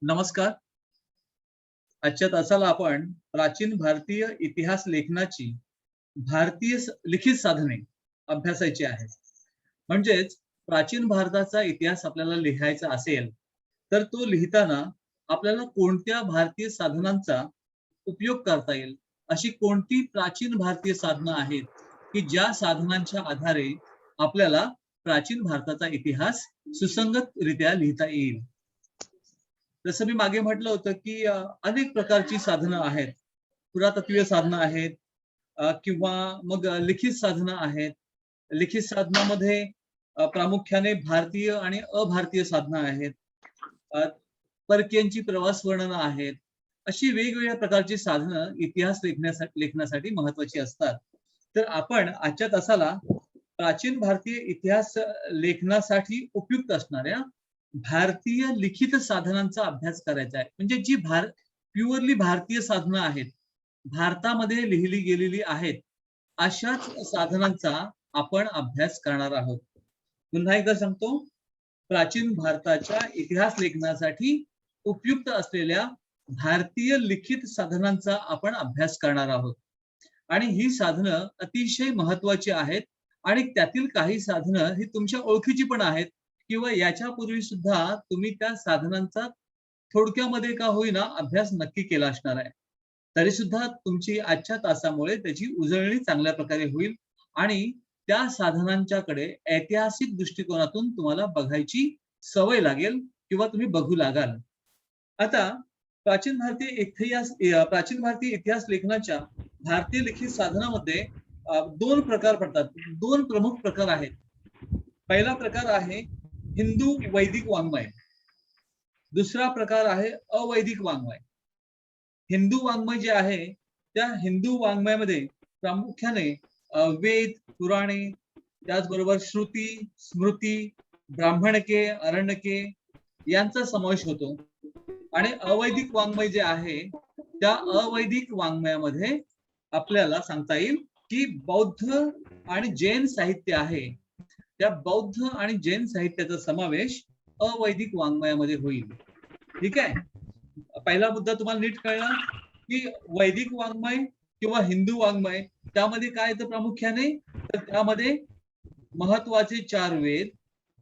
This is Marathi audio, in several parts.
नमस्कार. आजच्या तासाला आपण प्राचीन भारतीय इतिहास लेखनाची लिखित साधने अभ्यासायची आहेत. म्हणजेच प्राचीन भारताचा इतिहास आपल्याला लिहायचा असेल, तर तो लिहिताना आपल्याला कोणत्या भारतीय साधनांचा उपयोग करता येईल, अशी कोणती प्राचीन भारतीय साधनं आहेत, की ज्या साधनांच्या आधारे आपल्याला प्राचीन भारताचा इतिहास सुसंगतरित्या लिहिता येईल. जसं मी मागे म्हटलं होतं, की अनेक प्रकारची साधनं आहेत. पुरातत्वीय साधनं आहेत किंवा मग लिखित साधनं आहेत. लिखित साधनामध्ये प्रामुख्याने भारतीय आणि अभारतीय साधनं आहेत. अ, परकीयांची प्रवास वर्णनं आहेत. अशी वेगवेगळ्या प्रकारची साधनं इतिहास लेखनासाठी महत्त्वाची असतात. तर आपण आजच्या तासाला प्राचीन भारतीय इतिहास लेखनासाठी उपयुक्त असणाऱ्या भारतीय लिखित साधनांचा अभ्यास करायचा आहे. म्हणजे जी प्युअरली भारतीय साधनं आहेत, भारतामध्ये लिहिली गेलेली आहेत, अशाच साधनांचा आपण अभ्यास करणार आहोत. पुन्हा एकदा सांगतो, प्राचीन भारताच्या इतिहास लेखनासाठी उपयुक्त असलेल्या भारतीय लिखित साधनांचा आपण अभ्यास करणार आहोत. आणि ही साधनं अतिशय महत्त्वाची आहेत आणि त्यातील काही साधनं ही तुमच्या ओळखीची पण आहेत किंवा याच्यापूर्वी सुद्धा तुम्ही त्या साधनांचा थोडक्यामध्ये का होईना अभ्यास नक्की केला असणार आहे. तरी सुद्धा तुमची आजच्या तासामुळे त्याची उजळणी चांगल्या प्रकारे होईल आणि त्या साधनांच्याकडे ऐतिहासिक दृष्टिकोनातून तुम्हाला बघायची सवय लागेल किंवा तुम्ही बघू लागाल. आता प्राचीन भारतीय इतिहास लेखनाच्या भारतीय लिखित साधनामध्ये दोन प्रकार पडतात. दोन प्रमुख प्रकार आहेत. पहिला प्रकार आहे हिंदू वैदिक वाङ्मय. दुसरा प्रकार आहे अवैदिक वाङ्मय. हिंदू वाङ्मय जे आहे, त्या हिंदू वाङ्मयामध्ये प्रामुख्याने वेद, पुराणे, त्याचबरोबर श्रुती, स्मृती, ब्राह्मणके, अरण्यके यांचा समावेश होतो. आणि अवैदिक वाङ्मय जे आहे, त्या अवैदिक वाङ्मयामध्ये आपल्याला सांगता येईल की बौद्ध आणि जैन साहित्य आहे, त्या बौद्ध आणि जैन साहित्याचा समावेश अवैदिक वाङ्मयामध्ये होईल. ठीक आहे. पहिला मुद्दा तुम्हाला नीट कळला की वैदिक वाङ्मय किंवा हिंदू वाङ्मय त्यामध्ये काय येतं प्रामुख्याने, तर त्यामध्ये महत्वाचे 4 वेद,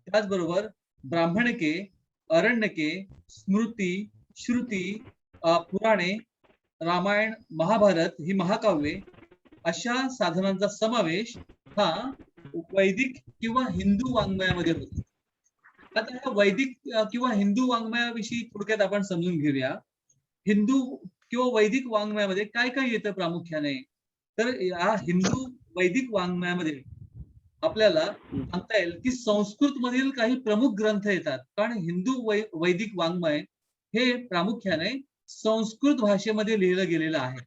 त्याचबरोबर ब्राह्मणके, अरण्यके, स्मृती, श्रुती, पुराणे, रामायण, महाभारत ही महाकाव्ये अशा साधनांचा समावेश हा वैदिक किंवा हिंदू वाङ्मयामध्ये होतो. आता या वैदिक किंवा हिंदू वाङ्मयाविषयी थोडक्यात आपण समजून घेऊया. हिंदू किंवा वैदिक वाङ्मयामध्ये काय काय येतं प्रामुख्याने, तर या हिंदू वैदिक वाङ्मयामध्ये आपल्याला सांगता येईल की संस्कृत मधील काही प्रमुख ग्रंथ येतात. कारण हिंदू वैदिक वाङ्मय हे प्रामुख्याने संस्कृत भाषेमध्ये लिहिलं गेलेलं आहे.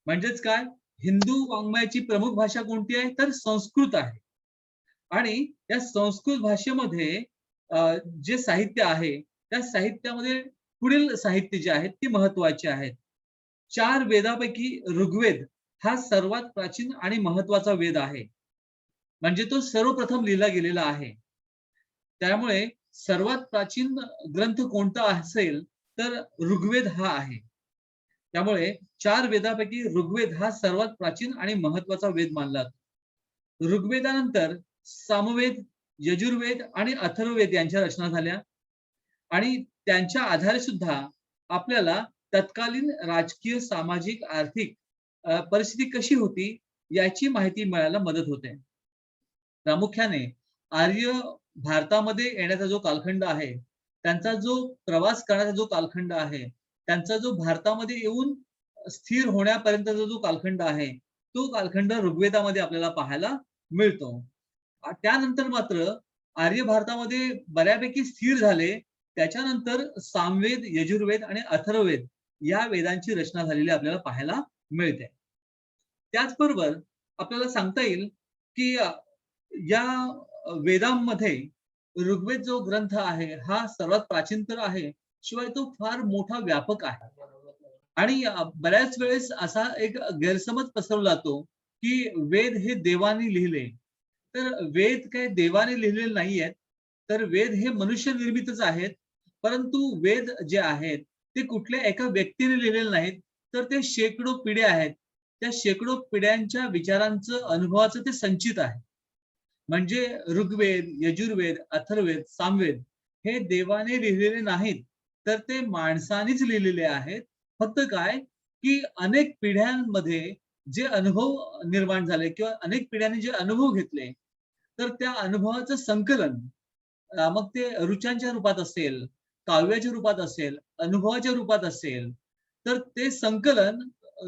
म्हणजेच काय, हिंदू वाङ्मयाची प्रमुख भाषा कोणती आहे, तर संस्कृत आहे. आणि या संस्कृत भाषेमध्ये जे साहित्य आहे, त्या साहित्यामध्ये पुढील साहित्य जे आहेत ती महत्वाची आहेत. 4 वेदापैकी ऋग्वेद हा सर्वात प्राचीन आणि महत्वाचा वेद आहे. म्हणजे तो सर्वप्रथम लिहिला गेलेला आहे. त्यामुळे सर्वात प्राचीन ग्रंथ कोणता असेल, तर ऋग्वेद हा आहे. त्यामुळे 4 वेदापैकी ऋग्वेद हा सर्वात प्राचीन आणि महत्वाचा वेद मानला जातो. ऋग्वेदानंतर सामवेद, यजुर्वेद आणि अथर्ववेद यांच्या रचना झाल्या आणि त्यांच्या आधारे सुद्धा आपल्याला तत्कालीन राजकीय, सामाजिक, आर्थिक परिस्थिती कशी होती याची माहिती मिळायला मदत होते. प्रामुख्याने आर्य भारतामध्ये येण्याचा जो कालखंड आहे, त्यांचा जो प्रवास करण्याचा जो कालखंड आहे, त्यांचा जो भारतामध्ये येऊन स्थिर होण्यापर्यंतचा जो कालखंड आहे, तो कालखंड ऋग्वेदामध्ये आपल्याला पाहायला मिळतो. त्यानंतर मात्र आर्य भारतामध्ये बऱ्यापैकी स्थिर झाले. त्याच्यानंतर सामवेद, यजुर्वेद आणि अथर्ववेद या वेदांची रचना झालेली आपल्याला पाहायला मिळते. त्याचबरोबर आपल्याला सांगता येईल की या वेदांमध्ये ऋग्वेद जो ग्रंथ आहे हा सर्वात प्राचीन तर आहे, शिवाय तो फार मोठा व्यापक आहे. आणि बऱ्याच वेळेस असा एक गैरसमज पसरवला जातो की वेद हे देवानी लिहिले. तर वेद काही देवाने लिहिलेले नाहीयेत, तर वेद हे मनुष्य निर्मितच आहेत. परंतु वेद जे आहेत ते कुठल्या एका व्यक्तीने लिहिलेले नाहीत, तर ते शेकडो पिढ्या आहेत. त्या शेकडो पिढ्यांच्या विचारांचं अनुभवाचं ते संचित आहे. म्हणजे ऋग्वेद, यजुर्वेद, अथर्ववेद, सामवेद हे देवाने लिहिलेले नाहीत, तर ते माणसानेच लिहिलेले आहेत. फक्त काय, की अनेक पिढ्यांमध्ये जे अनुभव निर्माण झाले किंवा अनेक पिढ्यांनी जे अनुभव घेतले, तर त्या अनुभवाचं संकलन मग ते ऋचांच्या रूपात असेल, काव्याच्या रूपात असेल, अनुभवाच्या रूपात असेल, तर ते संकलन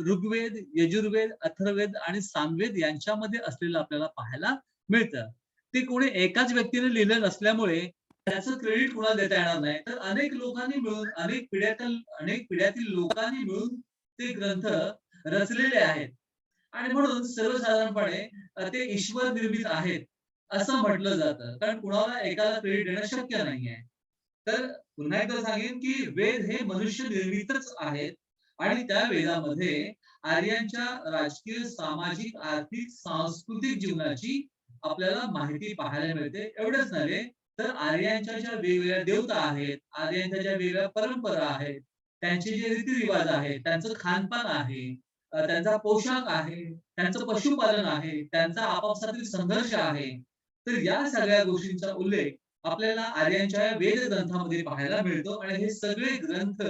ऋग्वेद, यजुर्वेद, अथर्ववेद आणि सामवेद यांच्यामध्ये असलेलं आपल्याला पाहायला मिळतं. ते कोणी एकाच व्यक्तीने लिहिलं नसल्यामुळे त्याचं क्रेडिट कुणाला देता येणार नाही. तर अनेक लोकांनी मिळून, अनेक पिढ्यातील लोकांनी मिळून ते ग्रंथ रचलेले आहेत. आणि म्हणून सर्वसाधारणपणे ते ईश्वर निर्मित आहेत, असं म्हटलं जातं. कारण कुणाला एकाला क्रेडिट देणं शक्य नाहीये. तर पुन्हा एकदा सांगेन, की वेद हे मनुष्य निर्मितच आहेत आणि त्या वेदामध्ये आर्यांच्या राजकीय, सामाजिक, आर्थिक, सांस्कृतिक जीवनाची आपल्याला माहिती पाहायला मिळते. एवढंच नव्हे, तर आर्यांच्या ज्या वेगवेगळ्या देवता आहेत, आर्यांच्या ज्या वेगवेगळ्या परंपरा आहेत, त्यांचे जे रीतिरिवाज आहेत, त्यांचं खानपान आहे, त्यांचा पोशाख आहे, त्यांचं पशुपालन आहे, त्यांचा आपापसातील संघर्ष आहे. तर या सगळ्या गोष्टींचा उल्लेख आपल्याला आर्यांच्या वेद ग्रंथामध्ये पाहायला मिळतो आणि हे सगळे ग्रंथ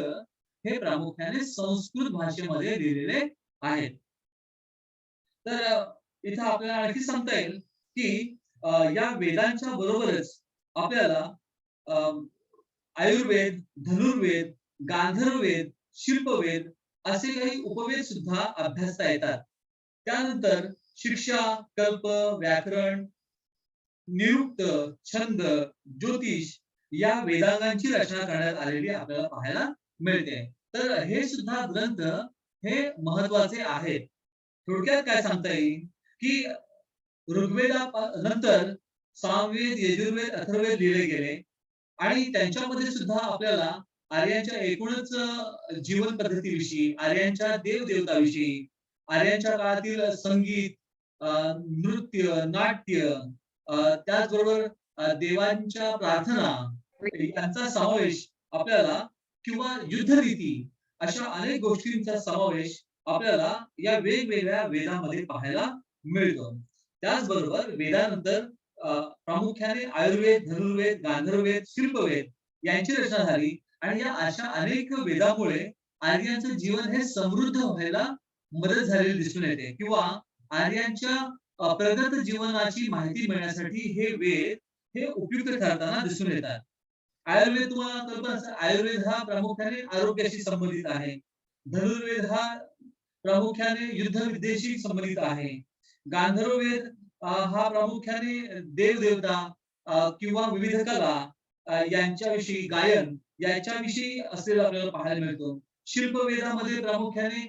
हे प्रामुख्याने संस्कृत भाषेमध्ये लिहिलेले आहेत. तर इथं आपल्याला आणखी सांगता येईल, की या वेदांच्या बरोबरच आपल्याला अ, आयुर्वेद, धनुर्वेद, गांधर्ववेद, शिल्पवेद असे काही उपवेद सुद्धा अभ्यासता येतात. त्यानंतर शिक्षा, कल्प, व्याकरण, निरुक्त, छंद, ज्योतिष या वेदांगांची रचना करण्यात आलेली आपल्याला पाहायला मिळते. तर हे सुद्धा ग्रंथ हे महत्वाचे आहेत. थोडक्यात काय सांगता येईल, की नंतर सामवेद, यजुर्वेद, अथर्ववेद लिहिले गेले आणि त्यांच्यामध्ये सुद्धा आपल्याला आर्यांच्या एकूणच जीवन पद्धतीविषयी, आर्यांच्या देव-देवताविषयी, आर्यांच्या काळातील संगीत, नृत्य, नाट्य, त्याचबरोबर देवांच्या प्रार्थना यांचा समावेश आपल्याला किंवा युद्धनीती अशा अनेक गोष्टींचा समावेश आपल्याला या वेगवेगळ्या वेदामध्ये पाहायला मिळतो. त्याचबरोबर वेदानंतर प्रामुख्याने आयुर्वेद, धनुर्वेद, गांधर्ववेद, शिल्पवेद यांची रचना झाली आणि या अशा अनेक वेदामुळे आर्यांचं जीवन हे समृद्ध व्हायला मदत झालेली दिसून येते किंवा आर्यांच्या प्रगत जीवनाची माहिती मिळण्यासाठी हे वेद हे उपयुक्त ठरताना दिसून येतात. आयुर्वेद तुम्हाला कल्पना असेल, आयुर्वेद हा प्रामुख्याने आरोग्याशी संबंधित आहे. धनुर्वेद हा प्रामुख्याने युद्धविद्येशी संबंधित आहे. गांधर्ववेद हा प्रामुख्याने देव-देवता किंवा विविध कला यांच्याविषयी गायन याच्याविषयी असलेला आपल्याला पाहायला मिळतो. शिल्पवेदामध्ये प्रामुख्याने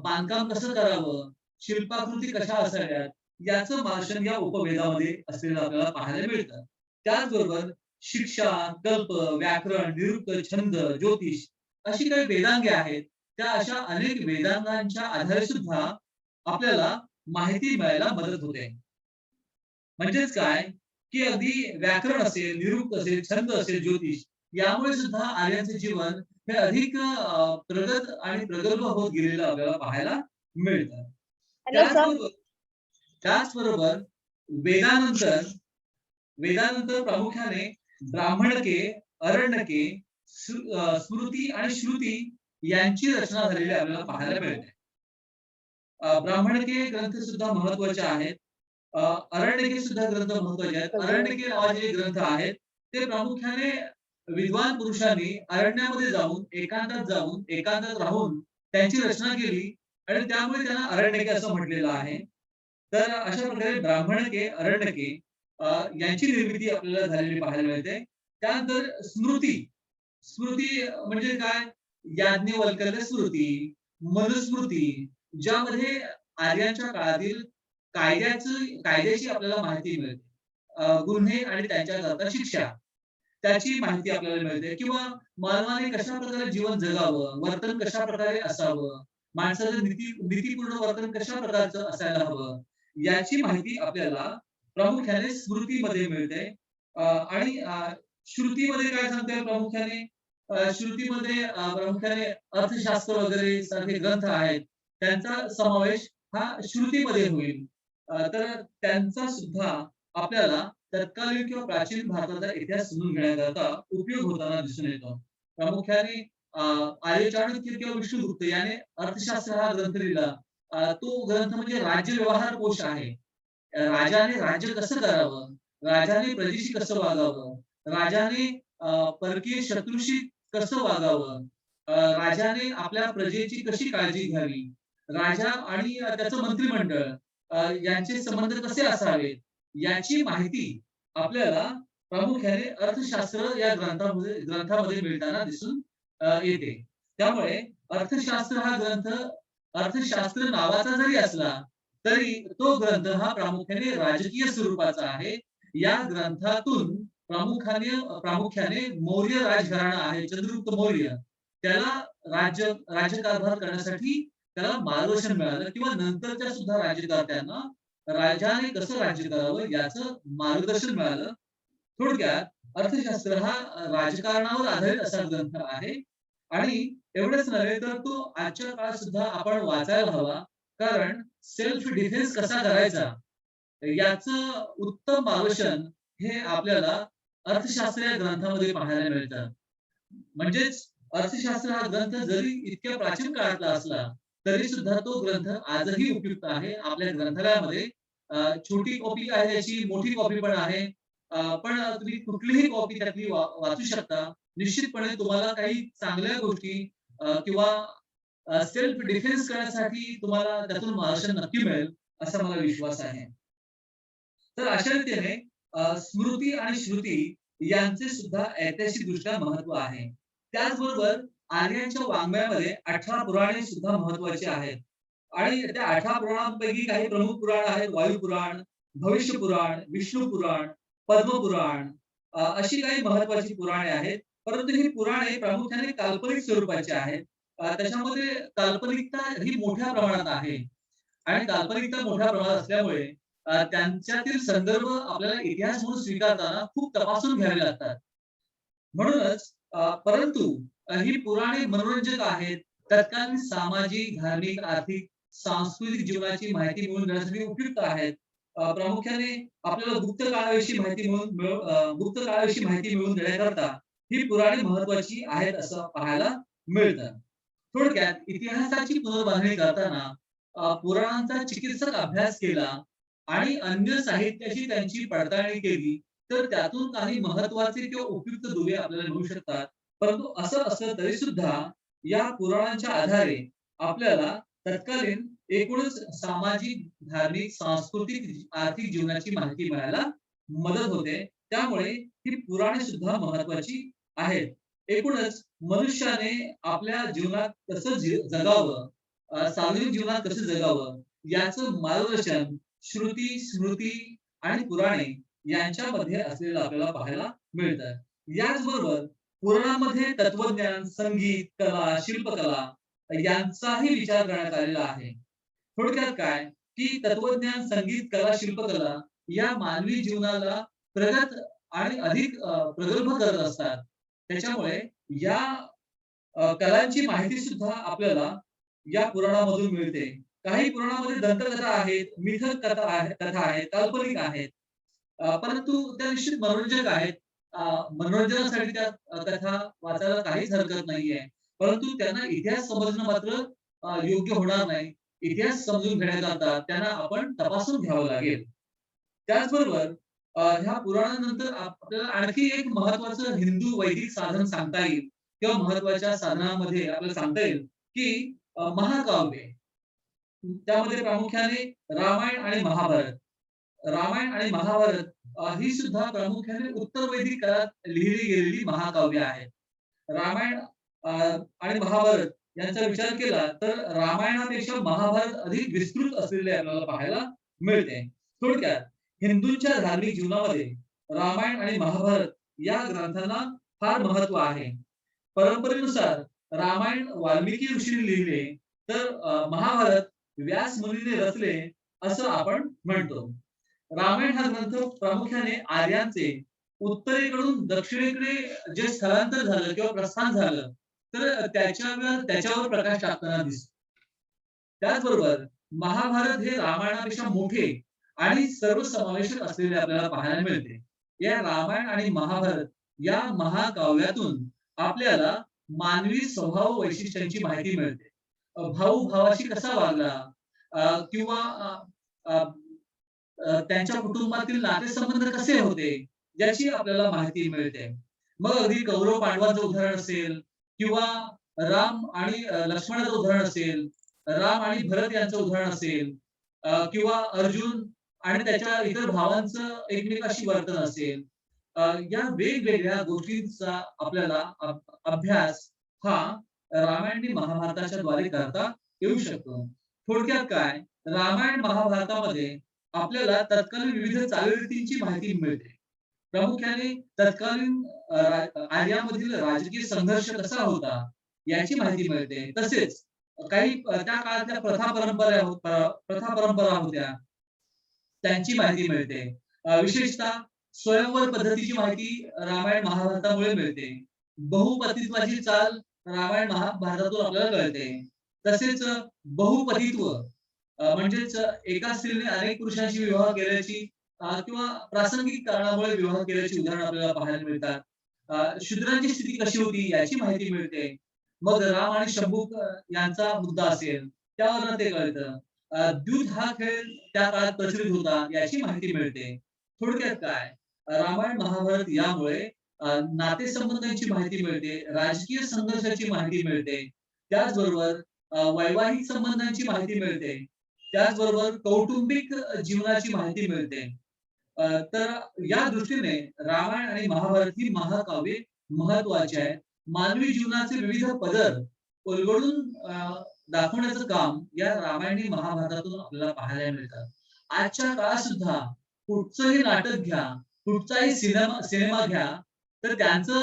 बांधकाम कसं करावं, शिल्पाकृती कशा असाव्यात, याचं मार्गदर्शन या उपवेदामध्ये असलेलं आपल्याला पाहायला मिळतं. त्याचबरोबर शिक्षा, कल्प, व्याकरण, निरुक्त, छंद, ज्योतिष अशी काही वेदांगे आहेत. त्या अशा अनेक वेदांगांच्या आधारे सुद्धा आपल्याला माहिती मिळायला मदत होते. म्हणजेच काय, की अगदी व्याकरण असेल, निरुक्त असेल, छंद असेल, ज्योतिष यामुळे सुद्धा आर्यांचे जीवन हे अधिक प्रगत आणि प्रगल्भ होत गेलेलं आपल्याला पाहायला मिळतं. Hello sir. त्याचबरोबर त्याचबरोबर वेदानंतर वेदानंतर प्रामुख्याने ब्राह्मणके, अरण्यके, स्मृती आणि श्रुती यांची रचना झालेली आपल्याला पाहायला मिळते. ब्राह्मणके ग्रंथ सुद्धा महत्वाचे आहेत. अरण्यके सुद्धा ग्रंथ महत्वाचे आहेत. अरण्यके नावाचे जे ग्रंथ आहेत ते प्रामुख्याने विद्वान पुरुषांनी अरण्यामध्ये जाऊन, एकांतात राहून त्यांची रचना केली आणि त्यामुळे त्यांना अरण्यके असं म्हटलेलं आहे. तर अशा प्रकारे ब्राह्मणके, अरण्यके यांची निर्मिती आपल्याला झालेली पाहायला मिळते. त्यानंतर स्मृती. स्मृती म्हणजे काय? याज्ञवल्क्य स्मृती, मनुस्मृती ज्यामध्ये आर्यांच्या काळातील कायद्याची आपल्याला माहिती मिळते. गुन्हे आणि त्यांच्याकरता शिक्षा त्याची माहिती आपल्याला मिळते किंवा मानवाने कशा प्रकारे जीवन जगावं, वर्तन कशा प्रकारे असावं, माणसाचं नीतिपूर्ण वर्तन कशा प्रकारचं असायला हवं, याची माहिती आपल्याला प्रामुख्याने स्मृतीमध्ये मिळते. आणि श्रुतीमध्ये काय सांगते प्रामुख्याने श्रुतीमध्ये प्रामुख्याने अर्थशास्त्र वगैरे सारखे ग्रंथ आहेत, त्यांचा समावेश हा श्रुतीमध्ये होईल. तर त्यांचा सुद्धा आपल्याला तत्कालीन किंवा प्राचीन भारताचा इतिहास समजून घेण्याकरता उपयोग होताना दिसून येतो. प्रामुख्याने आर्य चाणक्य किंवा विष्णुगुप्त याने अर्थशास्त्र हा ग्रंथ लिहिला. तो ग्रंथ म्हणजे राज्य व्यवहार कोश आहे. राजाने राज्य कसं करावं? राजाने प्रजेशी कसं वागावं? राजाने परकीय शत्रूशी कसं वागावं? राजाने आपल्या प्रजेची कशी काळजी घ्यावी? राजा आणि त्याचं मंत्रिमंडळ यांचे संबंध कसे असावेत? याची माहिती आपल्याला प्रामुख्याने अर्थशास्त्र या ग्रंथामध्ये मिळताना दिसून येते. त्यामुळे अर्थशास्त्र हा ग्रंथ अर्थशास्त्र नावाचा जरी असला, तरी तो ग्रंथ हा प्रामुख्याने राजकीय स्वरूपाचा आहे. या ग्रंथातून प्रामुख्याने मौर्य राजघराणा आहे, चंद्रगुप्त मौर्य. त्याला राज्यकारभार करण्यासाठी त्याला मार्गदर्शन मिळालं किंवा नंतरच्या सुद्धा राज्यकर्त्यांना राजाने कसं राज्य करावं याचं मार्गदर्शन मिळालं. थोडक्यात अर्थशास्त्र हा राजकारणावर आधारित असा ग्रंथ आहे आणि एवढंच नव्हे तर तो आजच्या काळात सुद्धा आपण वाचायला हवा. कारण सेल्फ डिफेन्स कसा करायचा याचं उत्तम मार्गदर्शन हे आपल्याला अर्थशास्त्र या ग्रंथामध्ये पाहायला मिळतं. म्हणजेच अर्थशास्त्र हा ग्रंथ जरी इतक्या प्राचीन काळातला असला, तरी सुद्धा तो ग्रंथ आजही उपयुक्त आहे. आपल्या ग्रंथालयामध्ये छोटी कॉपी आहे याची, मोठी कॉपी पण आहे. पण तुम्ही कुठलीही कॉपी त्यातली वाचू शकता. निश्चितपणे तुम्हाला काही चांगल्या गोष्टी किंवा सेल्फ डिफेन्स करण्यासाठी तुम्हाला त्यातून मार्गदर्शन नक्की मिळेल, असा मला विश्वास आहे. तर अशा रीतीने स्मृती आणि श्रुती यांचे सुद्धा ऐतिहासिकदृष्ट्या महत्त्व आहे. त्याचबरोबर आर्यांच्या वाङ्मयामध्ये 18 पुराणे सुद्धा महत्त्वाची आहेत आणि त्या 18 पुराणांपैकी काही प्रमुख पुराण आहेत. वायुपुराण, भविष्य पुराण, विष्णू पुराण, पद्मपुराण अशी काही महत्त्वाची पुराणे आहेत. परंतु ही पुराणे प्रामुख्याने काल्पनिक स्वरूपाची आहेत. त्याच्यामध्ये काल्पनिकता ही मोठ्या प्रमाणात आहे आणि काल्पनिकता मोठ्या प्रमाणात असल्यामुळे त्यांच्यातील संदर्भ आपल्याला इतिहास म्हणून स्वीकारताना खूप तपासून घ्यावे लागतात. म्हणूनच परंतु ही पुराणे मनोरंजक आहेत. तत्कालीन सामाजिक, धार्मिक, आर्थिक, सांस्कृतिक जीवनाची माहिती मिळवून घेण्यासाठी उपयुक्त आहेत. प्रामुख्याने आपल्याला गुप्त काळाविषयी माहिती मिळवून देण्याकरता ही पुराणे महत्त्वाची आहेत असं पाहायला मिळतं. थोडक्यात इतिहासाची पुनर्बांधणी करताना पुराणांचा चिकित्सक अभ्यास केला आणि अन्य साहित्याची त्यांची पडताळणी केली, तर त्यातून काही महत्त्वाचे किंवा उपयुक्त दुवे आपल्याला मिळू शकतात. परंतु असं असलं तरी सुद्धा या पुराणांच्या आधारे आपल्याला तत्कालीन एकूणच सामाजिक, धार्मिक, सांस्कृतिक, आर्थिक जीवनाची माहिती मिळायला मदत होते. त्यामुळे ही पुराणे सुद्धा महत्त्वाची आहेत. एकूणच मनुष्याने आपल्या जीवनात कसं जगावं, सार्वजनिक जीवनात कसं जगावं याचं मार्गदर्शन श्रुती, स्मृती आणि पुराणे यांच्यामध्ये असलेलं आपल्याला पाहायला मिळतं. याचबरोबर पुराणामध्ये तत्वज्ञान, संगीत, कला, शिल्पकला यांचाही विचार करण्यात आलेला आहे. थोडक्यात काय, की तत्वज्ञान, संगीत, कला, शिल्पकला या मानवी जीवनाला प्रगत आणि अधिक प्रगल्भ करत असतात. त्याच्यामुळे या कलांची माहिती सुद्धा आपल्याला या पुराणामधून मिळते. काही पुराणामध्ये दंतकथा आहेत, मिथक कथा आहेत, काल्पनिक आहेत. परंतु त्या निश्चित मनोरंजक आहेत. मनोरंजनासाठी त्या कथा वाचायला काहीच हरकत नाहीये. परंतु त्यांना इतिहास समजणं मात्र योग्य होणार नाही. इतिहास समजून घेण्याकरता त्यांना आपण तपासून घ्यावं लागेल. त्याचबरोबर ह्या पुराणानंतर आपल्याला आणखी एक महत्त्वाचं हिंदू वैदिक साधन सांगता येईल किंवा महत्त्वाच्या साधनामध्ये आपल्याला सांगता येईल, की महाकाव्ये. त्यामध्ये प्रामुख्याने रामायण आणि महाभारत. रामायण आणि महाभारत ही सुद्धा प्रामुख्याने उत्तर वैदिक काळात लिहिली गेलेली महाकाव्य आहेत. रामायण अ, आणि महाभारत यांचा विचार केला तर रामायणापेक्षा महाभारत अधिक विस्तृत असलेले आपल्याला पाहायला मिळते. थोडक्यात हिंदूंच्या धार्मिक जीवनामध्ये रामायण आणि महाभारत या ग्रंथांना फार महत्त्व आहे. परंपरेनुसार रामायण वाल्मिकी ऋषींनी लिहिले, तर महाभारत व्यास मुनीने रचले असं आपण म्हणतो. रामायण हा ग्रंथ प्रामुख्याने आर्यांचे उत्तरेकडून दक्षिणेकडे जे स्थलांतर झालं किंवा प्रस्थान झालं, तर त्याच्यावर प्रकाश टाकताना दिसतो. त्याचबरोबर महाभारत हे रामायणापेक्षा मोठे आणि सर्वसमावेशक असलेले आपल्याला पाहायला मिळते. या रामायण आणि महाभारत या महाकाव्यातून आपल्याला मानवी स्वभाव वैशिष्ट्यांची माहिती मिळते. भाऊ भावाशी कसा वागला, किंवा अ, त्यांच्या कुटुंबातील नातेसंबंध कसे होते, याची आपल्याला माहिती मिळते. मग अगदी कौरव पांडवांचं उदाहरण असेल किंवा राम आणि लक्ष्मणाचं उदाहरण असेल, राम आणि भरत यांचं उदाहरण असेल, किंवा अर्जुन आणि त्याच्या इतर भावांचं एकमेकाशी वर्तन असेल. या वेगवेगळ्या गोष्टींचा आपल्याला अभ्यास हा रामायण आणि महाभारताच्या द्वारे करता येऊ शकतो. थोडक्यात काय, रामायण महाभारतामध्ये आपल्याला तत्कालीन विविध चालीरीतींची माहिती मिळते. प्रामुख्याने तत्कालीन आर्यामधील राजकीय संघर्ष कसा होता, याची माहिती मिळते. तसेच काही त्या काळातल्या प्रथा परंपरा होत्या, त्यांची माहिती मिळते. विशेषतः स्वयंवर पद्धतीची माहिती रामायण महाभारतामुळे मिळते. बहुपतित्वाची चाल रामायण महाभारतातून आपल्याला कळते. तसेच बहुपतित्व म्हणजेच एका स्त्रीने अनेक पुरुषांशी विवाह केल्याची किंवा प्रासंगिक कारणामुळे विवाह केल्याची उदाहरणं आपल्याला पाहायला मिळतात. शूद्रांची स्थिती कशी होती याची माहिती मिळते. मग राम आणि शंभूक यांचा मुद्दा असेल, त्यावरनं ते कळतं. द्यूत हा खेळ त्या काळात प्रचलित होता याची माहिती मिळते. थोडक्यात काय, रामायण महाभारत यामुळे नातेसंबंधांची माहिती मिळते, राजकीय संघर्षाची माहिती मिळते, त्याचबरोबर वैवाहिक संबंधांची माहिती मिळते, त्याचबरोबर कौटुंबिक जीवनाची माहिती मिळते. तर या दृष्टीने रामायण आणि महाभारत ही महाकाव्ये महत्वाची आहेत. मानवी जीवनाचे विविध पदर उलगडून दाखवण्याचं काम या रामायण आणि महाभारतातून आपल्याला पाहायला मिळतं. आजच्या काळात सुद्धा कुठचंही नाटक घ्या, कुठचाही सिनेमा घ्या, तर त्यांचं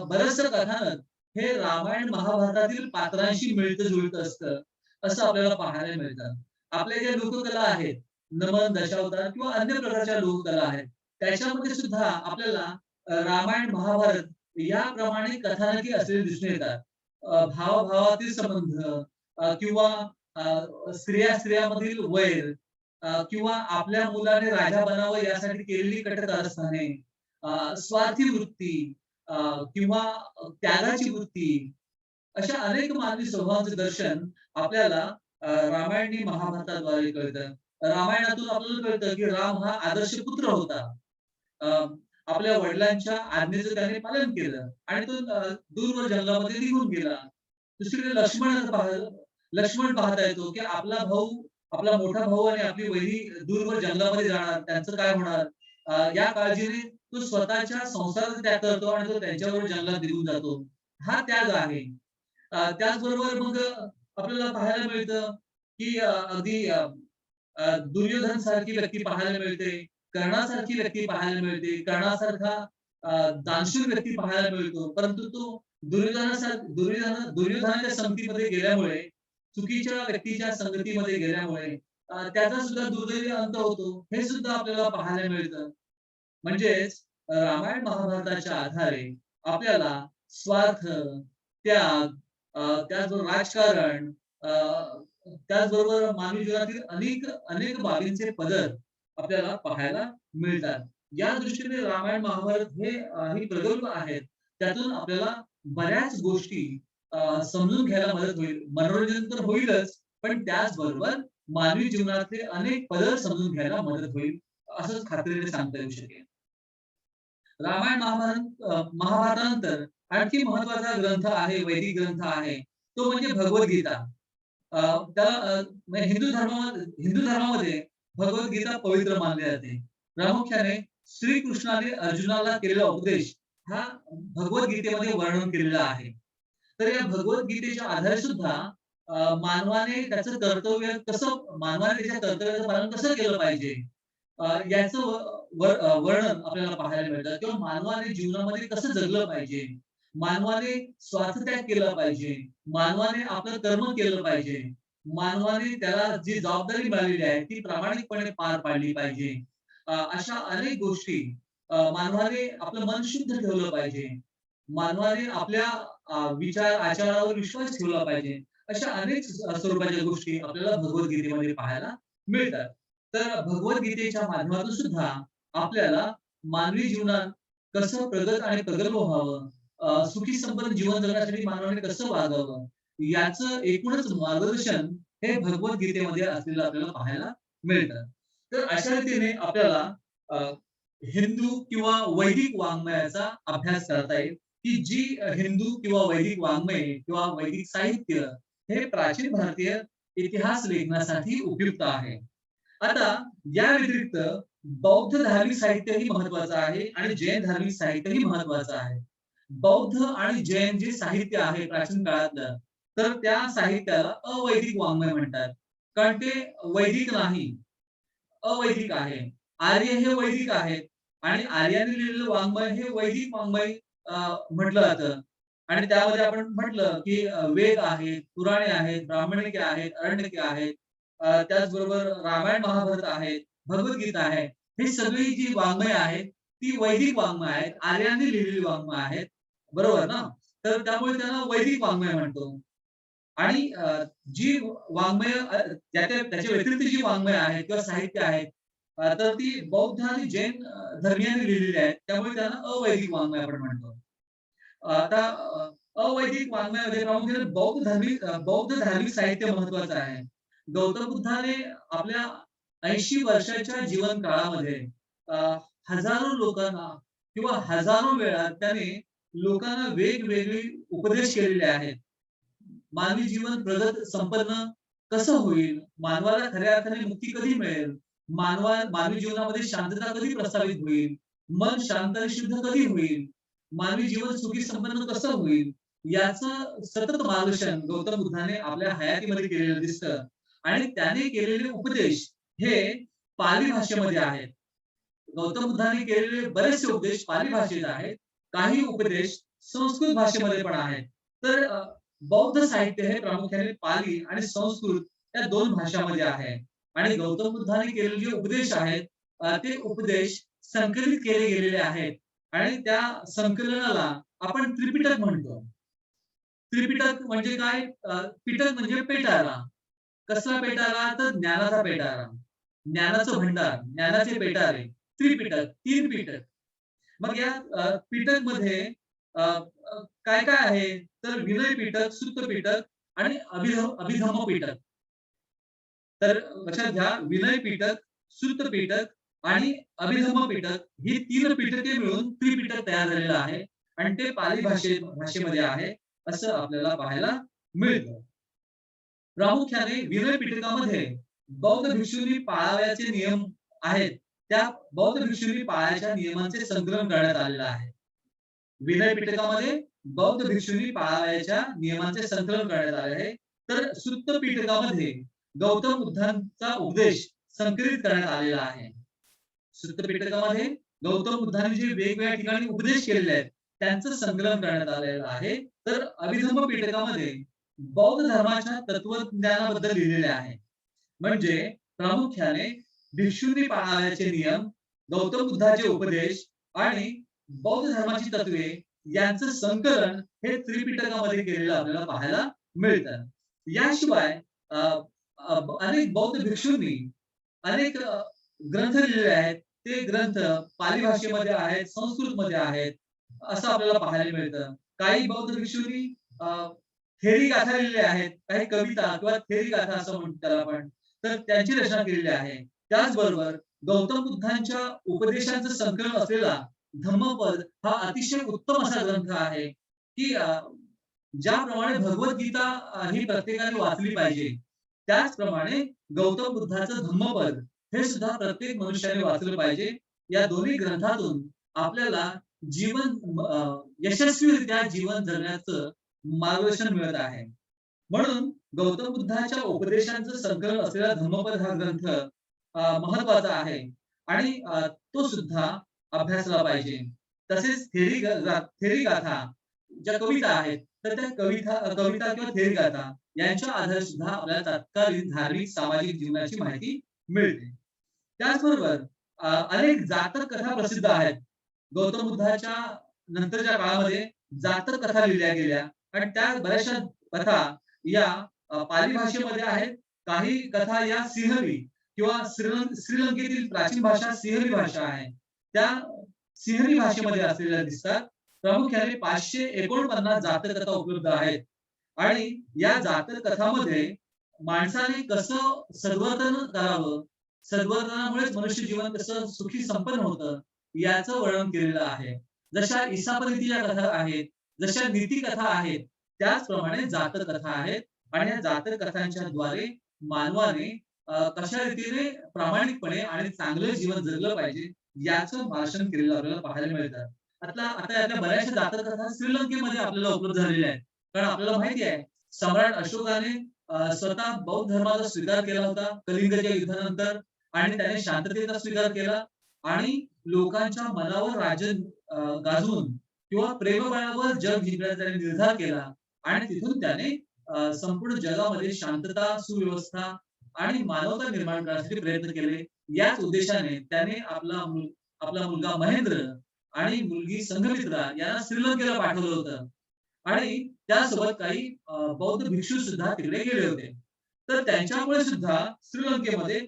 बरचसं कथानक हे रामायण महाभारतातील पात्रांशी मिळतं-जुळतं असतं, असं आपल्याला पाहायला मिळतं. आपल्या ज्या लोककला आहेत, नमन, दशावतार किंवा अन्य प्रकारच्या लोककला आहेत, त्याच्यामध्ये सुद्धा आपल्याला रामायण, महाभारत याप्रमाणे कथानके असलेली दिसून येतात. भावा-भावातील संबंध, किंवा स्त्रिया-स्त्रियामधील वैर, किंवा आपल्या मुलाने राजा बनावं यासाठी केलेली कठोर कारस्थाने, स्वार्थी वृत्ती, अ, किंवा त्यागाची वृत्ती, अशा अनेक मानवी स्वभावाचं दर्शन आपल्याला रामायण आणि महाभारताद्वारे कळतं. रामायणातून आपल्याला कळतं, की राम हा आदर्श पुत्र होता. अ, आपल्या वडिलांच्या आज्ञेचं त्याने पालन केलं आणि तो दूरवर जंगलामध्ये निघून गेला. दुसरीकडे लक्ष्मण पाहता येतो, की आपला मोठा भाऊ आणि आपली वहिनी दूरवर जंगलामध्ये जाणार, त्यांचं काय होणार? या काळजीने तो स्वतःच्या संसाराचा त्याग करतो आणि तो त्यांच्याबरोबर जंगलात निघून जातो. हा त्याग आहे. त्याचबरोबर मग आपल्याला पाहायला मिळतं, की अगदी दुर्योधन सारखी व्यक्ती पाहायला मिळते, कर्णासारखी व्यक्ती पाहायला मिळते, कर्णासारखा दानशूर व्यक्ती पाहायला मिळतो. परंतु तो दुर्योधनाच्या संगतीमध्ये गेल्यामुळे, चुकीच्या व्यक्तीच्या संगतीमध्ये गेल्यामुळे त्याचा सुद्धा दुर्दैवी अंत होतो. हे सुद्धा आपल्याला पाहायला मिळतं. म्हणजेच रामायण महाभारताच्या आधारे आपल्याला स्वार्थ, त्याग, त्याचबरोबर राजकारण, त्याचबरोबर मानवी जीवनातील अनेक अनेक बाबींचे पदर आपल्याला पाहायला मिळतात. या दृष्टीने रामायण महाभारत ही प्रगल्भ आहेत. त्यातून आपल्याला बऱ्याच गोष्टी समजून घ्यायला मदत होईल. मनोरंजन तर होईलच, पण त्याचबरोबर मानवी जीवनातले अनेक पदर समजून घ्यायला मदत होईल, असं खात्रीने सांगता येऊ शकेल. महाभारतानंतर आणखी महत्वाचा ग्रंथ आहे, वैदिक ग्रंथ आहे, तो म्हणजे भगवद्गीता. अ, म्हणजे हिंदू धर्मामध्ये भगवद्गीता पवित्र मानली जाते. प्रामुख्याने श्रीकृष्णाने अर्जुनाला केलेला उपदेश हा भगवद्गीतेमध्ये वर्णन केलेला आहे. तर या भगवद्गीतेच्या आधारे सुद्धा मानवाने त्याच्या कर्तव्याचं पालन कसं केलं पाहिजे, याचं वर्णन आपल्याला पाहायला मिळतं किंवा मानवाने जीवनामध्ये कसं जगलं पाहिजे, मानवाने स्वार्थत्याग केला पाहिजे, मानवाने आपलं कर्म केलं पाहिजे, मानवाने त्याला जी जबाबदारी मिळालेली आहे ती प्रामाणिकपणे पार पाडली पाहिजे. अशा अनेक गोष्टी मानवाने आपलं मन शुद्ध ठेवलं पाहिजे. मानवाने आपल्या विचार, आचारावर विश्वास ठेवला पाहिजे. अशा अनेक स्वरूपाच्या गोष्टी आपल्याला भगवद्गीतेमध्ये पाहायला मिळतात. तर भगवद्गीतेच्या माध्यमातून सुद्धा आपल्याला मानवी जीवनात कसं प्रगत आणि प्रगल्भ व्हावं, सुखी संपन्न जीवन जगण्यासाठी मानवाने कसं वागावं, याचं एकूणच मार्गदर्शन हे भगवद्गीतेमध्ये असलेलं आपल्याला पाहायला मिळतं. तर अशा रीतीने आपल्याला अ, हिंदू किंवा वैदिक वाङ्मयाचा अभ्यास करता येईल, की जी हिंदू किंवा वैदिक वाङ्मय किंवा वैदिक साहित्य हे प्राचीन भारतीय इतिहास लेखनासाठी उपयुक्त आहे. आता या व्यतिरिक्त बौद्ध धार्मिक साहित्यही महत्वाचं आहे आणि जैन धार्मिक साहित्यही महत्वाचं आहे. बौद्ध आणि जैन जे साहित्य आहे प्राचीन काळातलं, तर त्या साहित्याला अवैदिक वाङ्मय म्हणतात. कारण ते वैदिक नाही, अवैदिक आहे. आर्य हे वैदिक आहेत आणि आर्यांनी लिहिलेलं वाङ्मय हे वैदिक वाङ्मय म्हटलं जातं. आणि त्यामध्ये आपण म्हटलं, की वेद आहेत, पुराणे आहेत, ब्राह्मणिके आहेत, अरण्यके आहेत. त्याचबरोबर रामायण, महाभारत आहेत, भगवद्गीता आहे. ही सगळी जी वाङ्मय आहेत, ती वैदिक वाङ्मय आहेत. आर्यांनी लिहिलेली वाङ्मय आहेत. बरोबर ना? तर त्यामुळे त्यांना वैदिक वाङ्मय म्हणतो. आणि जी वाङ्मय त्याच्या व्यतिरिक्त जी वाङ्मय आहेत किंवा साहित्य आहेत, तर ती बौद्ध आणि जैन धर्मीयांनी लिहिलेली आहेत. त्यामुळे त्यांना अवैदिक वाङ्मय आपण म्हणतो. आता अवैदिक वाङ्मयामध्ये प्रामुख्याने बौद्ध धार्मिक साहित्य महत्वाचं आहे. गौतम बुद्धाने आपल्या 80 वर्षाच्या जीवन काळामध्ये अ, हजारो लोकांना किंवा हजारो वेळा त्याने लोकांना वेगवेगळे उपदेश केलेले आहेत. मानवी जीवन प्रगत संपन्न कसं होईल? मानवाला खऱ्या अर्थाने मुक्ती कधी मिळेल? मानवी जीवनामध्ये शांतता कधी प्रस्थापित होईल? मन शांत आणि शुद्ध कधी होईल? मानवी जीवन सुखी संपन्न कसं होईल? याचं सतत मार्गदर्शन गौतम बुद्धाने आपल्या हयातीमध्ये केलेलं दिसतं आणि त्याने केलेले उपदेश हे पाली भाषेमध्ये आहेत. गौतम बुद्धाने केलेले बरेचसे उपदेश पाली भाषेत आहेत. काही उपदेश संस्कृत भाषेमध्ये पण आहेत. तर बौद्ध साहित्य हे प्रामुख्याने पाली आणि संस्कृत या 2 भाषांमध्ये आहे. आणि गौतम बुद्धाने केलेले जे उपदेश आहेत, ते उपदेश संकलित केले गेलेले आहेत आणि त्या संकलनाला आपण त्रिपिटक म्हणतो. त्रिपिटक म्हणजे काय? पिटक म्हणजे पेटारा. कसला पेटारा? तर ज्ञानाचा पेटारा. ज्ञानाचं भंडार, ज्ञानाचे पेटारे, त्रिपिटक, 3 पिटक. मग या पिटकमध्ये काय-काय आहे? तर विनय पिटक, सुत्त पिटक आणि अभिधम्म पिटक. तर लक्षात घ्या, विनय पिटक, सुत्त पिटक आणि अभिधम्म पिटक ही 3 पिटके मिळून त्रिपिटक तयार झालेलं आहे आणि ते पाली भाषेमध्ये आहे, असं आपल्याला पाहायला मिळतं. प्रामुख्याने विनय पिटकामध्ये बौद्ध भिक्षूंनी पाळावयाचे नियम आहेत. त्या बौद्ध भिक्षूंनी पाळायच्या नियमांचे संकलन करण्यात आलेलं आहे. विनय पिटकामध्ये बौद्ध भिक्षूंनी पाळावयाच्या नियमांचे संकलन करण्यात आले आहे. तर सुत्त पिटकामध्ये गौतम बुद्धांचा उपदेश संकलित करण्यात आलेला आहे. सुत्त पिटकामध्ये गौतम बुद्धांनी जे वेगवेगळ्या ठिकाणी उपदेश केलेले आहेत, त्यांचं संकलन करण्यात आलेलं आहे. तर अभिधम्म पिटकामध्ये बौद्ध धर्माच्या तत्वज्ञानाबद्दल लिहिलेले आहे. म्हणजे प्रामुख्याने भिक्षूंनी पाळावयाचे नियम, गौतम बुद्धाचे उपदेश आणि बौद्ध धर्माची तत्वे यांचं संकलन हे त्रिपिटकामध्ये केलेलं आपल्याला पाहायला मिळतं. याशिवाय अ, अ, अनेक बौद्ध भिक्षूंनी अनेक ग्रंथ लिहिलेले आहेत. ते ग्रंथ पाली भाषेमध्ये आहेत, संस्कृतमध्ये आहेत, असं आपल्याला पाहायला मिळतं. काही बौद्ध भिक्षूंनी थेरी गाथा लिहिलेल्या आहेत, काही कविता किंवा थेरी गाथा असं म्हणतो त्याला आपण. तर त्यांची रचना केलेली आहे. त्याचबरोबर गौतम बुद्धांच्या उपदेशांचं संकलन असलेला धम्मपद हा अतिशय उत्तम असा ग्रंथ आहे, की ज्याप्रमाणे भगवद्गीता ही प्रत्येकाने वाचली पाहिजे, त्याचप्रमाणे गौतम बुद्धाचं धम्मपद हे सुद्धा प्रत्येक मनुष्याने वाचलं पाहिजे. या दोन्ही ग्रंथातून आपल्याला यशस्वीरित्या जीवन जगण्याचं मार्गदर्शन मिळत आहे. म्हणून गौतम बुद्धाच्या उपदेशांचं संकलन असलेला धम्मपद हा ग्रंथ महत्वाचा आहे आणि तो सुद्धा अभ्यासला पाहिजे. तसेच थेरी गाथा ज्या कविता आहेत, तर त्या कविता किंवा थेरी गाथा यांच्या आधारे सुद्धा आपल्याला तत्कालीन धार्मिक, सामाजिक जीवनाची माहिती मिळते. त्याचबरोबर अनेक जातक कथा प्रसिद्ध आहेत. गौतम बुद्धाच्या नंतरच्या काळामध्ये जातक कथा लिहिल्या गेल्या आणि त्या बऱ्याचशा कथा या पाली भाषेमध्ये आहेत. काही कथा या सिंहली किंवा श्रीलंकेतील प्राचीन भाषा सिंहली भाषा आहे. त्या सिंहली भाषेमध्ये असलेल्या दिसतात. प्रामुख्याने 549 जातक कथा उपलब्ध आहेत आणि या जातक कथामध्ये माणसाने कसं सद्वर्तन करावं, सद्वर्तनामुळेच मनुष्य जीवन कसं सुखी संपन्न होतं, याचं वर्णन केलेलं आहे. जशा ईसापनीतीच्या कथा आहेत, जशा नीती कथा आहेत, त्याचप्रमाणे जातक कथा आहेत आणि या जातक कथांच्या द्वारे मानवाने कशा रीतीने प्रामाणिकपणे आणि चांगलं जीवन जगलं पाहिजे, याचं भाषण केलेलं आपल्याला पाहायला मिळतं. आता यातल्या बऱ्याचशा जातक कथा श्रीलंकेमध्ये आपल्याला उपलब्ध झालेल्या आहेत. कारण आपल्याला माहिती आहे, सम्राट अशोकाने स्वतः बौद्ध धर्माचा स्वीकार केला होता कलिंगच्या युद्धानंतर आणि त्याने शांततेचा स्वीकार केला आणि लोकांच्या मनावर राज्य गाजवून किंवा प्रेमबळावर जग जिंकण्याचा त्याने निर्धार केला आणि तिथून त्याने संपूर्ण जगामध्ये शांतता, सुव्यवस्था आणि मानवता निर्माण करण्यासाठी प्रयत्न केले. याच उद्देशाने त्याने आपला मुलगा महेंद्र आणि मुलगी संघमित्रा यांना श्रीलंकेला पाठवलं होतं. आणि त्यासोबत काही बौद्ध भिक्षू सुद्धा तिकडे गेले होते. तर त्यांच्यामुळे सुद्धा श्रीलंकेमध्ये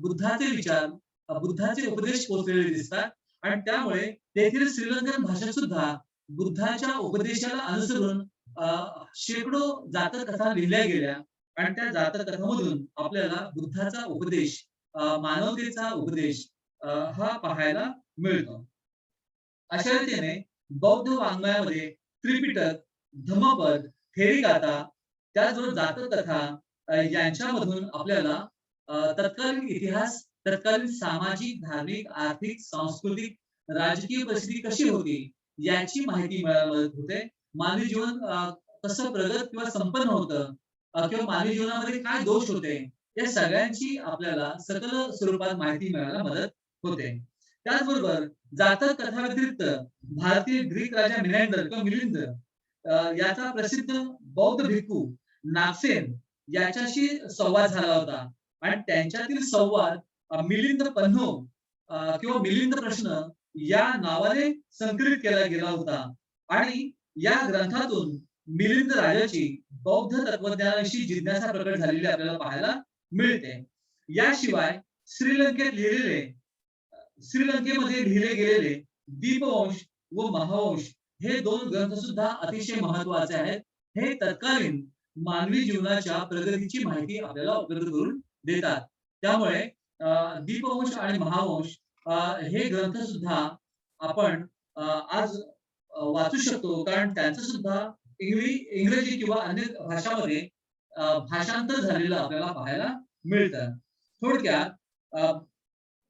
बुद्धाचे विचार, बुद्धाचे उपदेश पोहोचलेले दिसतात आणि त्यामुळे तेथील श्रीलंकन भाषेत सुद्धा बुद्धाच्या उपदेशाला अनुसरून शेकडो जातक कथा लिहिल्या गेल्या आणि त्या जातक कथांमधून आपल्याला बुद्धाचा उपदेश, मानवतेचा उपदेश हा पाहायला मिळतो. अशा रीतीने बौद्ध वाङ्मयामध्ये त्रिपिटक, धम्मपद, थेरीगाथा, त्याचबरोबर जातक कथा यांच्यामधून आपल्याला तत्कालीन इतिहास, तत्कालीन सामाजिक, धार्मिक, आर्थिक, सांस्कृतिक, राजकीय परिस्थिती कशी होती याची माहिती मिळायला मदत होते. मानवी जीवन कसं प्रगत किंवा संपन्न होतं किंवा मानवी जीवनामध्ये काय दोष होते, या सगळ्यांची आपल्याला सकल स्वरूपात माहिती मिळायला मदत होते. त्याचबरोबर जातक कथा व्यतिरिक्त भारतीय ग्रीक राजा मिनॅंडर किंवा मिलिंद याचा प्रसिद्ध बौद्ध भिक्खू नागसेन याच्याशी संवाद झाला होता आणि त्यांच्यातील संवाद मिलिंद पन्हो किंवा मिलिंद प्रश्न या नावाने संकलित केला गेला होता आणि या ग्रंथातून मिलिंद राजाची बौद्ध तत्वज्ञानाविषयी जिज्ञासा प्रकट झालेली आपल्याला पाहायला मिळते. याशिवाय श्रीलंकेत लिहिलेले श्रीलंकेमध्ये लिहिले गेलेले दीपवंश व महावंश हे दोन ग्रंथ सुद्धा अतिशय महत्वाचे आहेत. हे तत्कालीन मानवी जीवनाच्या प्रगतीची माहिती आपल्याला उपलब्ध करून देतात. त्यामुळे दीपवंश आणि महावंश हे ग्रंथ सुद्धा आपण आज वाचू शकतो कारण त्यांचं सुद्धा इंग्रजी किंवा अन्य भाषांमध्ये भाषांतर झालेलं आपल्याला पाहायला मिळतं. थोडक्यात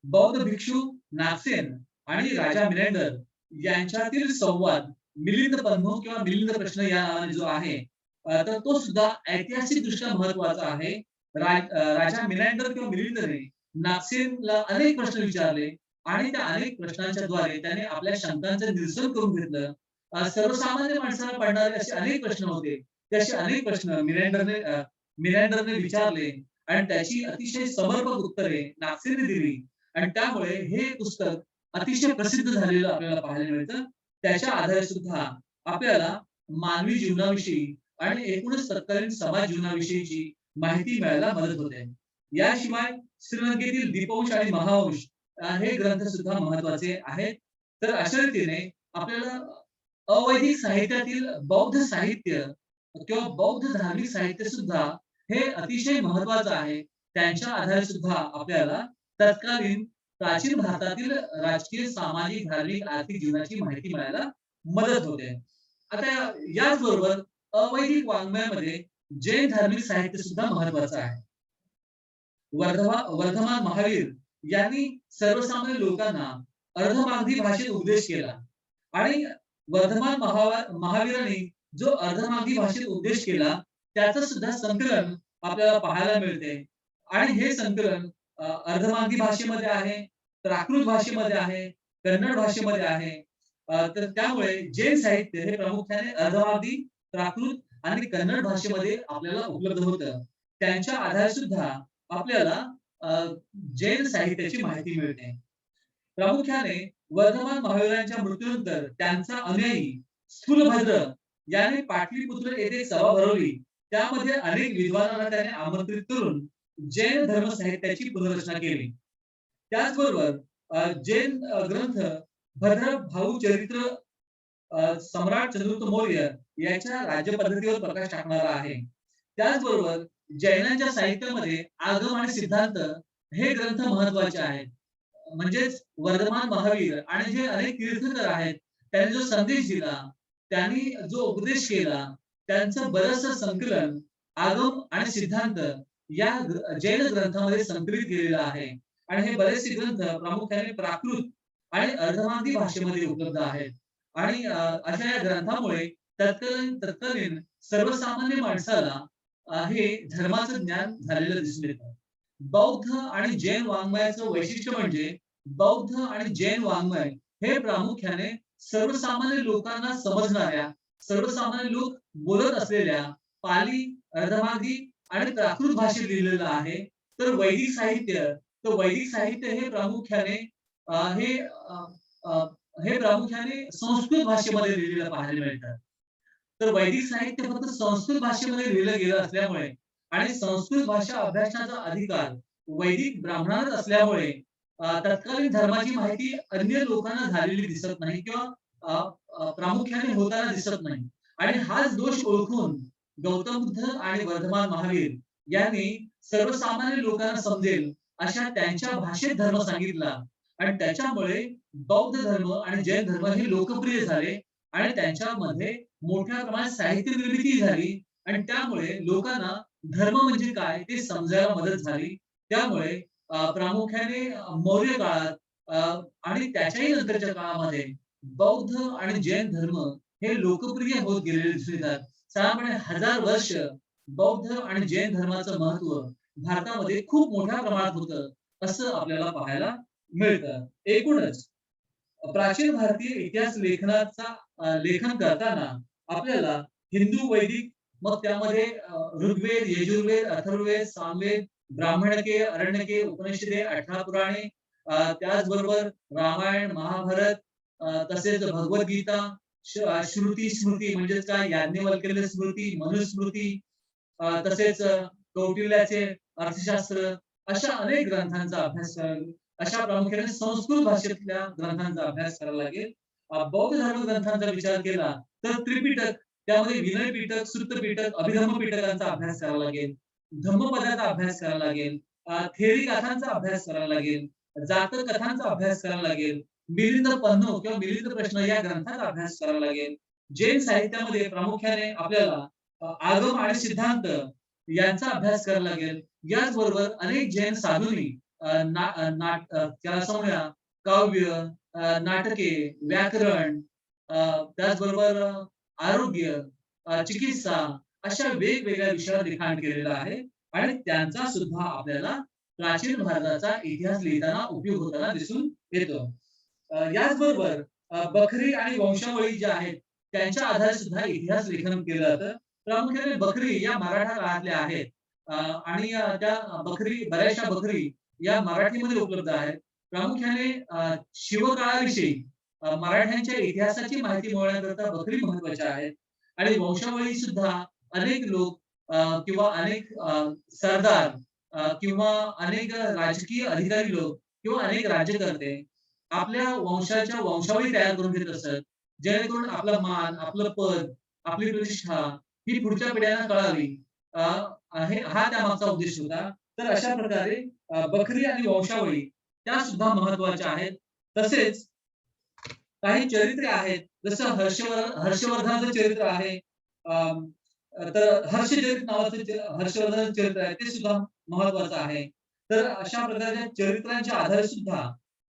बौद्ध भिक्षू नागसेन आणि राजा मिनॅंडर यांच्यातील संवाद मिलिंद पन्हो किंवा मिलिंद प्रश्न या नावाने जो आहे तर तो सुद्धा ऐतिहासिक दृष्ट्या महत्वाचा आहे. राजा मिनॅंडर किंवा मिलिंदने नागसेनला अनेक प्रश्न विचारले आणि त्या अनेक प्रश्नांच्या द्वारे त्याने आपल्या शंकांचं निरसन करून घेतलं. सर्वसामान्य माणसाला पडणारे असे अनेक प्रश्न होते. ते असे अनेक प्रश्न मिनॅंडरने विचारले आणि त्याची अतिशय समर्पक उत्तरे नागसेनने दिली आणि त्यामुळे हे पुस्तक अतिशय प्रसिद्ध झालेलं आपल्याला पाहायला मिळतं. त्याच्या आधारे सुद्धा आपल्याला मानवी जीवनाविषयी आणि एकूणच तत्कालीन समाज जीवनाविषयीची माहिती मिळायला मदत होते. याशिवाय श्रीलंकेतील दीपवंश आणि महावंश हे ग्रंथ सुद्धा महत्वाचे आहेत. तर अशा रीतीने आपल्याला अवैदिक साहित्यातील बौद्ध साहित्य किंवा बौद्ध धार्मिक साहित्य सुद्धा हे अतिशय महत्वाचं आहे. त्यांच्या आधारे सुद्धा आपल्याला तत्कालीन प्राचीन भारतातील राजकीय, सामाजिक, धार्मिक, आर्थिक जीवनाची माहिती मिळायला मदत होते. आता याचबरोबर अवैदिक वाङ्मयामध्ये जैन धार्मिक साहित्य सुद्धा महत्वाचं आहे. वर्धमान महावीर यांनी सर्वसामान्य लोकांना अर्धमागधी भाषेत उपदेश केला आणि वर्धमान महावीरांनी जो अर्धमागधी भाषेत उपदेश केला त्याचं सुद्धा संकलन आपल्याला पाहायला मिळते आणि हे संकलन अर्धमागधी भाषेमध्ये आहे, प्राकृत भाषेमध्ये आहे, कन्नड भाषेमध्ये आहे. तर त्यामुळे जैन साहित्य हे प्रामुख्याने अर्धमागधी, प्राकृत आणि कन्नड भाषेमध्ये आपल्याला उपलब्ध होतं. त्यांच्या आधारे सुद्धा आपल्याला जैन साहित्याची माहिती मिळते. प्रामुख्याने वर्धमान महावीरांच्या मृत्यूनंतर त्यांचा अनुयायी स्थूलभद्र याने पाटलीपुत्र येथे सभा भरवली. त्यामध्ये अनेक विद्वानांना त्याने आमंत्रित करून जैन धर्म साहित्याची पुनर्रचना केली. त्याचबरोबर जैन ग्रंथ भद्र भाऊ चरित्र सम्राट चंद्रगुप्त मौर्य याच्या राज्य पद्धतीवर प्रकाश टाकणारा आहे. त्याचबरोबर जैनांच्या साहित्यामध्ये आगम आणि सिद्धांत हे ग्रंथ महत्वाचे आहेत. म्हणजेच वर्धमान महावीर आणि जे अनेक तीर्थकर आहेत त्यांनी जो संदेश दिला, त्यांनी जो उपदेश केला, त्यांचं बरंचसं संकलन आगम आणि सिद्धांत या जैन ग्रंथामध्ये संकलित केलेलं आहे. आणि हे बरेचसे ग्रंथ प्रामुख्याने प्राकृत आणि अर्धमागधी भाषेमध्ये उपलब्ध आहेत. आणि अशा या ग्रंथामुळे तत्कालीन सर्वसामान्य माणसाला हे धर्माचं ज्ञान झालेलं दिसून येतं. बौद्ध आणि जैन वाङ्मयाचं वैशिष्ट्य म्हणजे बौद्ध आणि जैन वाङ्मय हे प्रामुख्याने सर्वसामान्य लोकांना समजणाऱ्या, सर्वसामान्य लोक बोलत असलेल्या पाली, अर्धमागधी आणि प्राकृत भाषेत लिहिलेलं आहे. तर वैदिक साहित्य हे प्रामुख्याने संस्कृत भाषेमध्ये लिहिलेलं पाहायला मिळतं. तर वैदिक साहित्य फक्त संस्कृत भाषेमध्ये लिहिलं गेलं असल्यामुळे आणि संस्कृत भाषा अभ्यासनाचा अधिकार वैदिक ब्राह्मणांनाच असल्यामुळे तत्कालीन धर्माची माहिती अन्य लोकांना झालेली दिसत नाही किंवा प्रामुख्याने होताना दिसत नाही. आणि हाच दोष ओळखून गौतम बुद्ध आणि वर्धमान महावीर यांनी सर्वसामान्य लोकांना समजेल अशा त्यांच्या भाषेत धर्म सांगितला. आणि त्याच्यामुळे बौद्ध धर्म आणि जैन धर्म हे लोकप्रिय झाले आणि त्यांच्यामध्ये मोठ्या प्रमाणात साहित्य निर्मिती झाली. आणि त्यामुळे लोकांना धर्म म्हणजे काय ते समजायला मदत झाली. त्यामुळे प्रामुख्याने मौर्य काळात आणि त्याच्याही नंतरच्या काळामध्ये बौद्ध आणि जैन धर्म हे लोकप्रिय होत गेलेले दिसून येतात. साधारणपणे 1000 वर्ष बौद्ध आणि जैन धर्माचं महत्व भारतामध्ये खूप मोठ्या प्रमाणात होतं असं आपल्याला पाहायला मिळतं. एकूणच प्राचीन भारतीय इतिहास लेखन करताना आपल्याला हिंदू, वैदिक, मग त्यामध्ये ऋग्वेद, यजुर्वेद, अथर्ववेद, सामवेद, ब्राह्मणके, अरण्यके, उपनिषदे, 18 पुराणे, त्याचबरोबर रामायण, महाभारत, तसेच भगवद्गीता, श्रुती, स्मृती म्हणजेच काय याज्ञवल्क्य स्मृती, मनुस्मृती, तसेच कौटिल्याचे अर्थशास्त्र, अशा अनेक ग्रंथांचा अभ्यास करावा. अशा प्रामुख्याने संस्कृत भाषेतल्या ग्रंथांचा अभ्यास करावा लागेल. बौद्ध धर्म ग्रंथांचा विचार केला तर त्रिपिटक, त्यामध्ये विनय पिटक, सुत्त पिटक, अभिधम्म पिटकांचा अभ्यास करावा लागेल. धम्मपदाचा अभ्यास करावा लागेल. थेरी गाथांचा अभ्यास करावा लागेल. जातक कथांचा अभ्यास करावा लागेल. मिलिंद पन्नो किंवा मिलिंद प्रश्न या ग्रंथाचा अभ्यास करावा लागेल. जैन साहित्यामध्ये प्रामुख्याने आपल्याला आगम आणि सिद्धांत यांचा अभ्यास करावा लागेल. याचबरोबर अनेक जैन साधूंनी त्याला समजा काव्य, नाटके, व्याकरण, त्याचबरोबर आरोग्य, चिकित्सा अशा वेगवेगळ्या विषयावर लिखाण केलेलं आहे. आणि त्यांचा सुद्धा आपल्याला प्राचीन भारताचा इतिहास लिहिताना उपयोग होताना दिसून येतो. याचबरोबर बखरी आणि वंशावळी ज्या आहेत त्यांच्या आधारे सुद्धा इतिहास लेखन केलं जातं. प्रामुख्याने बखरी या मराठा काळातल्या आहेत. आणि त्या बऱ्याचशा बखरी या मराठीमध्ये उपलब्ध आहेत. प्रामुख्याने शिवकाळाविषयी मराठ्यांच्या इतिहासाची माहिती मिळवण्याकरता बखरी महत्वाच्या आहेत. आणि वंशावळी सुद्धा अनेक लोक किंवा अनेक सरदार किंवा अनेक राजकीय अधिकारी लोक किंवा अनेक राज्यकर्ते आपल्या वंशाच्या वंशावळी तयार करून घेत असत, जेणेकरून आपला मान, आपलं पद, आपली प्रतिष्ठा ही पुढच्या पिढ्यांना कळावी. हा त्यामागचा उद्देश होता. तर अशा प्रकारे बखरी आणि वंशावळी त्या सुद्धा महत्वाच्या आहेत. तसेच काही चरित्रे आहेत, जसं हर्षवर्धनाचं चरित्र आहे. तर हर्षचरित नावाचं हर्षवर्धनाचं चरित्र आहे, ते सुद्धा महत्वाचं आहे. तर अशा प्रकारच्या चरित्रांच्या आधारे सुद्धा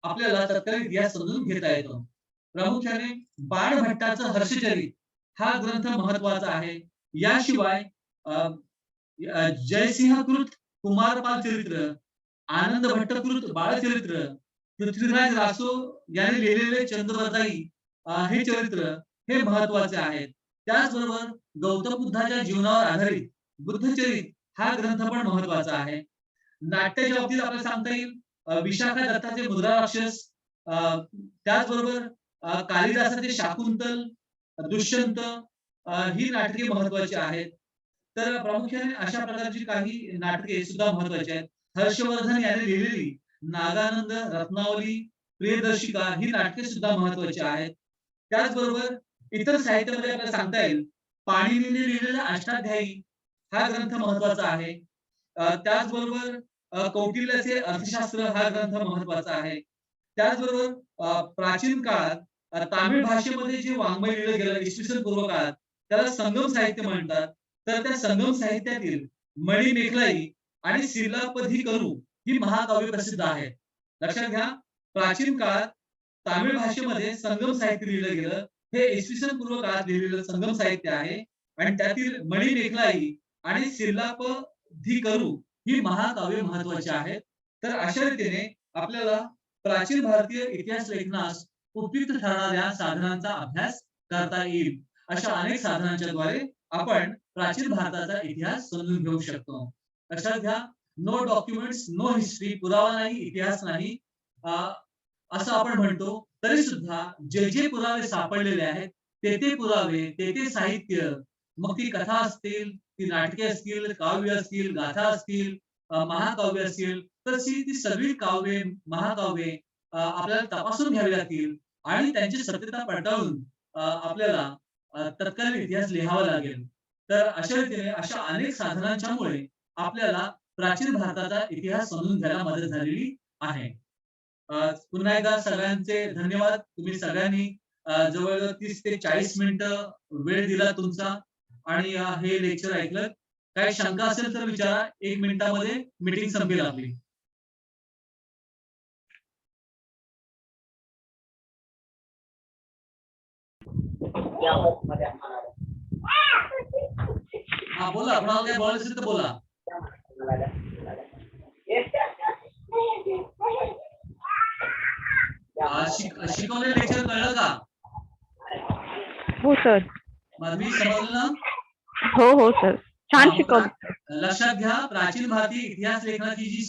आपल्याला तत्कालीन इतिहास समजून घेता येतो. प्रामुख्याने बाणभट्टाचं हर्षचरित हा ग्रंथ महत्वाचा आहे. याशिवाय जयसिंहकृत कुमारपाल चरित्र, आनंद भट्टकृत बाळचरित्र, पृथ्वीराज रासो यांनी लिहिलेले चंद्रवरदाई हे चरित्र हे महत्वाचे आहेत. त्याचबरोबर गौतम बुद्धाच्या जीवनावर आधारित बुद्धचरित हा ग्रंथ पण महत्वाचा आहे. नाट्याच्या बाबतीत आपल्याला सांगता येईल विशाखा दत्ताचे मुद्रा राक्षस, त्याचबरोबर कालिदासाचे शाकुंतल, दुष्यंत ही नाटके महत्वाची आहेत. तर प्रामुख्याने अशा प्रकारची काही नाटके सुद्धा महत्वाची आहेत. हर्षवर्धन यांनी लिहिलेली नागानंद, रत्नावली, प्रियदर्शिका ही नाटके सुद्धा महत्वाची आहेत. त्याचबरोबर इतर साहित्यामध्ये आपल्याला सांगता येईल, पाणिनीने लिहिलेला अष्टाध्यायी हा ग्रंथ महत्वाचा आहे. त्याचबरोबर कौटिल्याचे अर्थशास्त्र हा ग्रंथ महत्वाचा आहे. त्याचबरोबर प्राचीन काळात तामिळ भाषेमध्ये जे वाङ्मय लिहिलं गेलं इसवी सन पूर्व काळात, त्याला संगम साहित्य म्हणतात. तर त्या संगम साहित्यातील मणिमेखलाई आणि सिलापथीकरू ही महाकाव्ये प्रसिद्ध आहेत. लक्षात घ्या, प्राचीन काळात तामिळ भाषेमध्ये संगम साहित्य लिहिलं गेलं. हे इसवी सन पूर्व काळात लिहिलेलं संगम साहित्य आहे आणि त्यातील मणिमेखलाई आणि सिलापथीकरू ही महाकाव्ये महत्वाची आहेत. तर अशा रीतीने आपल्याला प्राचीन भारतीय इतिहास लेखनास उपयुक्त ठरणाऱ्या साधनांचा अभ्यास करता येईल. अशा अनेक साधनांच्या द्वारे आपण प्राचीन भारताचा इतिहास समजून घेऊ शकतो. लक्षात घ्या, नो डॉक्युमेंट्स, नो हिस्ट्री, पुरावा नाही, इतिहास नाही असं आपण म्हणतो. तरी सुद्धा जे जे पुरावे सापडलेले आहेत, ते पुरावे, ते साहित्य, मग ती कथा असतील, ती नाटके असतील, काव्य असतील, गाथा असतील, महाकाव्य असतील, तर ती सगळी काव्ये, महाकाव्ये आपल्याला तपासून घ्यावी लागतील आणि त्यांची सत्यता पडताळून आपल्याला तत्कालीन इतिहास लिहावा लागेल. तर अशा रीतीने अशा अनेक साधनांच्यामुळे आपल्याला प्राचीन भारताचा इतिहास समजून घ्यायला मदत झालेली आहे. पुन्हा एकदा सगळ्यांचे धन्यवाद. तुम्ही सगळ्यांनी जवळ-जवळ 30 ते 40 मिनिटं वेळ दिला तुमचा आणि हे लेक्चर ऐकलं. काही शंका असेल तर विचारा. 1 मिनिटामध्ये मीटिंग संपेल आपली. हा बोला, कोणाला काही बोलायचं असेल तर बोला. शिकवलेलं लेक्चर कळलं का? हो सर. मी समजलं ना? हो हो सर, छान शिकवलं. लक्षात घ्या, प्राचीन भारतीय इतिहास लेखनाची जी